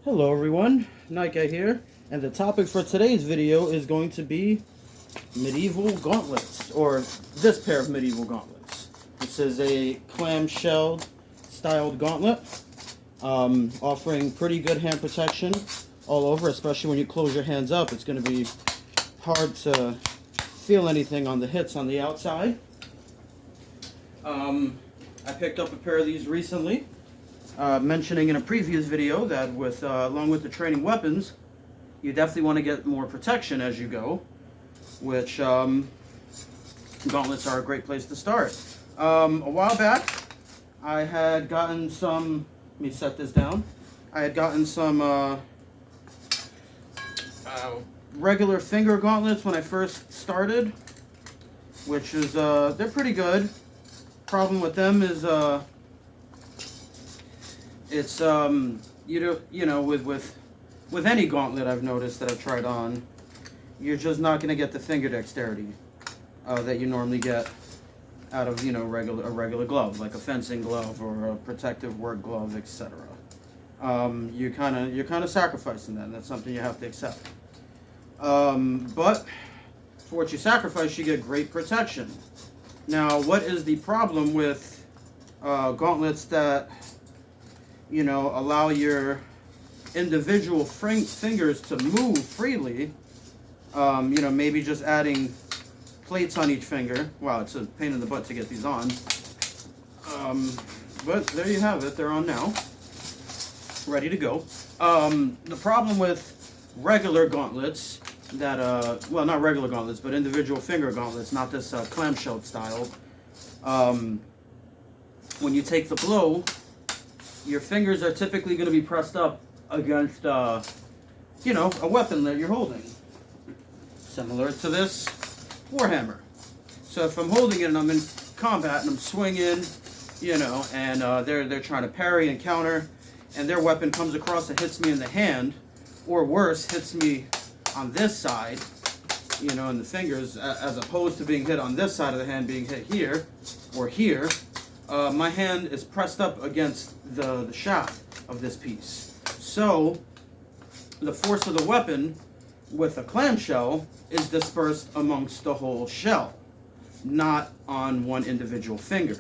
Hello everyone, Night Guy here, and the topic for today's video is going to be medieval gauntlets, or this pair of medieval gauntlets. This is a clamshell styled gauntlet, offering pretty good hand protection all over, especially when you close your hands up. It's going to be hard to feel anything on the hits on the outside. I picked up a pair of these recently. Mentioning in a previous video that along with the training weapons, you definitely want to get more protection as you go, which gauntlets are a great place to start. A while back, I had gotten some, let me set this down, I had gotten some regular finger gauntlets when I first started, which is, they're pretty good. Problem with them is, it's with any gauntlet I've noticed that I've tried on, you're just not going to get the finger dexterity that you normally get out of a regular glove, like a fencing glove or a protective work glove, etc. You're kind of sacrificing that, and that's something you have to accept. But for what you sacrifice, you get great protection. Now, what is the problem with gauntlets that allow your individual fingers to move freely? Maybe just adding plates on each finger. Wow, it's a pain in the butt to get these on. But there you have it. They're on now. Ready to go. The problem with regular gauntlets that, well, not regular gauntlets, but individual finger gauntlets, not this clamshell style. When you take the blow, your fingers are typically going to be pressed up against, a weapon that you're holding. Similar to this warhammer. So if I'm holding it and I'm in combat and I'm swinging, and they're trying to parry and counter, and their weapon comes across and hits me in the hand, or worse, hits me on this side, in the fingers, as opposed to being hit on this side of the hand, being hit here or here. My hand is pressed up against the shaft of this piece. So the force of the weapon with a clamshell is dispersed amongst the whole shell, not on one individual finger.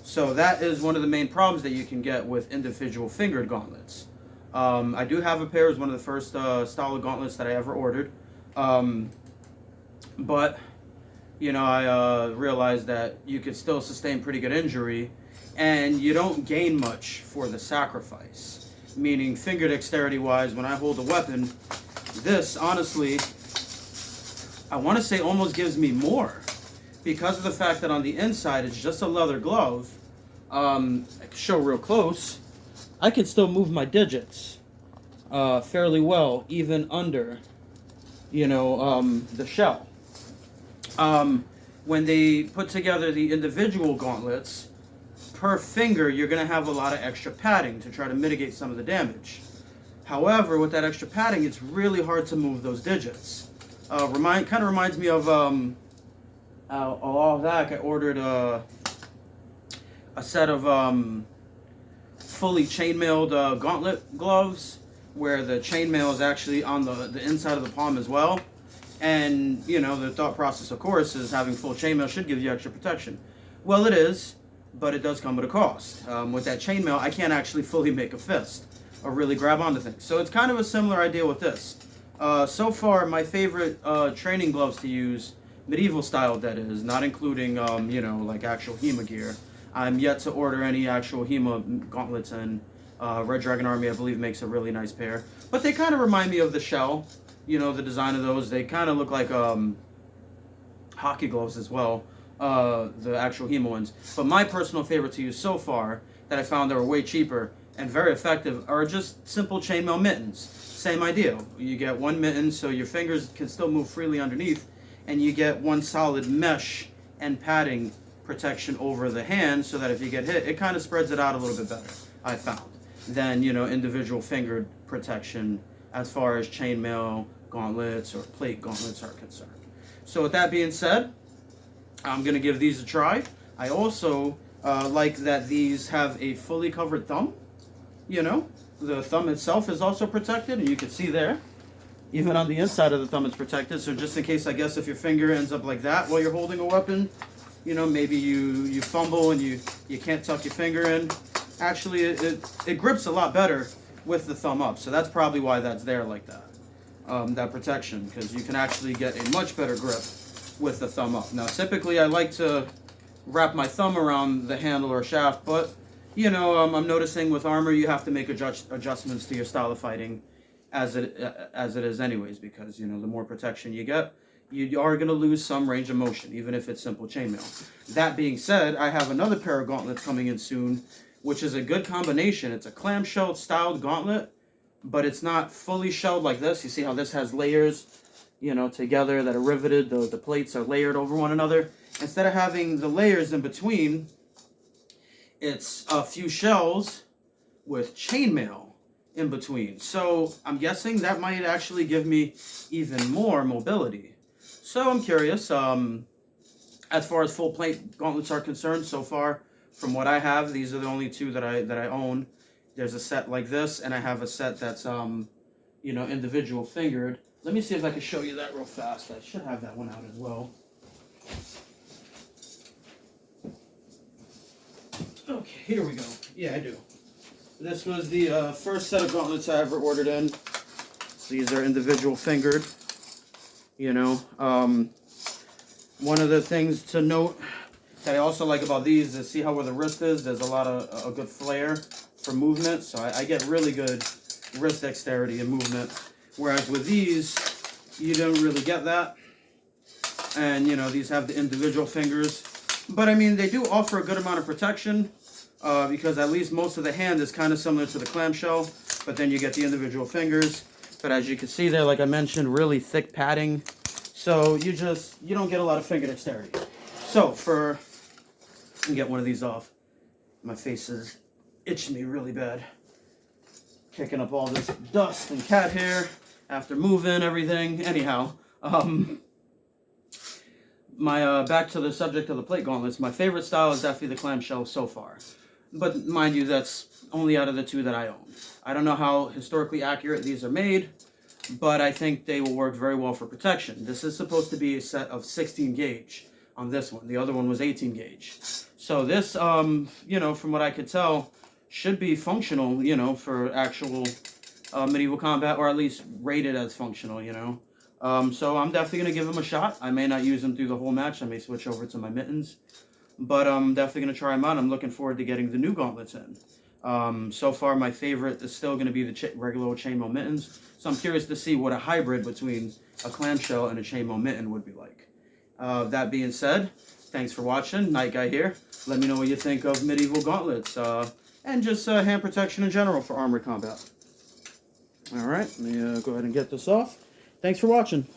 So that is one of the main problems that you can get with individual fingered gauntlets. I do have a pair. It was one of the first style of gauntlets that I ever ordered. But I realized that you could still sustain pretty good injury, and you don't gain much for the sacrifice. Meaning, finger dexterity-wise, when I hold a weapon, this, honestly, I want to say almost gives me more. Because of the fact that on the inside, it's just a leather glove. I can show real close. I can still move my digits fairly well, even under, the shell. When they put together the individual gauntlets, per finger, you're going to have a lot of extra padding to try to mitigate some of the damage. However, with that extra padding, it's really hard to move those digits. Kind of reminds me of a while back. I ordered a set of fully chainmailed gauntlet gloves, where the chainmail is actually on the inside of the palm as well. And, the thought process, of course, is having full chainmail should give you extra protection. Well, it is, but it does come with a cost. With that chainmail, I can't actually fully make a fist or really grab onto things. So it's kind of a similar idea with this. So far, my favorite training gloves to use, medieval style that is, not including, like actual HEMA gear. I'm yet to order any actual HEMA gauntlets, and Red Dragon Army, I believe, makes a really nice pair. But they kind of remind me of the shell. The design of those, they kind of look like hockey gloves as well, the actual HEMA ones. But my personal favorite to use so far, that I found that were way cheaper and very effective, are just simple chainmail mittens. Same idea. You get one mitten so your fingers can still move freely underneath, and you get one solid mesh and padding protection over the hand, so that if you get hit, it kind of spreads it out a little bit better, I found, than individual fingered protection as far as chainmail gauntlets or plate gauntlets are concerned. So with that being said, I'm going to give these a try. I also like that these have a fully covered thumb, the thumb itself is also protected, and you can see there, even on the inside of the thumb it's protected. So just in case, I guess, if your finger ends up like that while you're holding a weapon, you know, maybe you fumble and you can't tuck your finger in. Actually, it grips a lot better with the thumb up. So that's probably why that's there like that. That protection, because you can actually get a much better grip with the thumb up. Now, typically I like to wrap my thumb around the handle or shaft, but you know, I'm noticing with armor you have to make adjustments to your style of fighting as it is anyways, because you know, the more protection you get, you are going to lose some range of motion, even if it's simple chainmail. That being said, I have another pair of gauntlets coming in soon, which is a good combination. It's a clamshell styled gauntlet, but it's not fully shelled like this. You see how this has layers, you know, together that are riveted. The plates are layered over one another. Instead of having the layers in between, it's a few shells with chainmail in between. So I'm guessing that might actually give me even more mobility. So I'm curious. As far as full plate gauntlets are concerned, so far from what I have, these are the only two that I own. There's a set like this, and I have a set that's you know, individual fingered. Let me see if I can show you that real fast. I should have that one out as well. Okay, here we go. Yeah, I do. This was the first set of gauntlets I ever ordered in. So these are individual fingered. You know, one of the things to note that I also like about these is, see how where the wrist is? There's a lot of a good flare for movement. So I get really good wrist dexterity and movement. Whereas with these, you don't really get that. And, you know, these have the individual fingers. But, I mean, they do offer a good amount of protection because at least most of the hand is kind of similar to the clamshell. But then you get the individual fingers. But as you can see there, like I mentioned, really thick padding. So you don't get a lot of finger dexterity. So let me get one of these off. My face is itching me really bad. Kicking up all this dust and cat hair after moving everything. Anyhow, back to the subject of the plate gauntlets. My favorite style is definitely the clamshell so far. But mind you, that's only out of the two that I own. I don't know how historically accurate these are made, but I think they will work very well for protection. This is supposed to be a set of 16 gauge on this one. The other one was 18 gauge. So this, you know, from what I could tell, should be functional, you know, for actual medieval combat, or at least rated as functional, you know. So I'm definitely going to give them a shot. I may not use them through the whole match. I may switch over to my Mittens. But I'm definitely going to try them out. I'm looking forward to getting the new gauntlets in. So far, my favorite is still going to be the regular old chainmail Mittens. So I'm curious to see what a hybrid between a clamshell and a chainmail mitten would be like. That being said, thanks for watching. Night Guy here. Let me know what you think of medieval gauntlets. And just hand protection in general for armored combat. Alright, let me go ahead and get this off. Thanks for watching.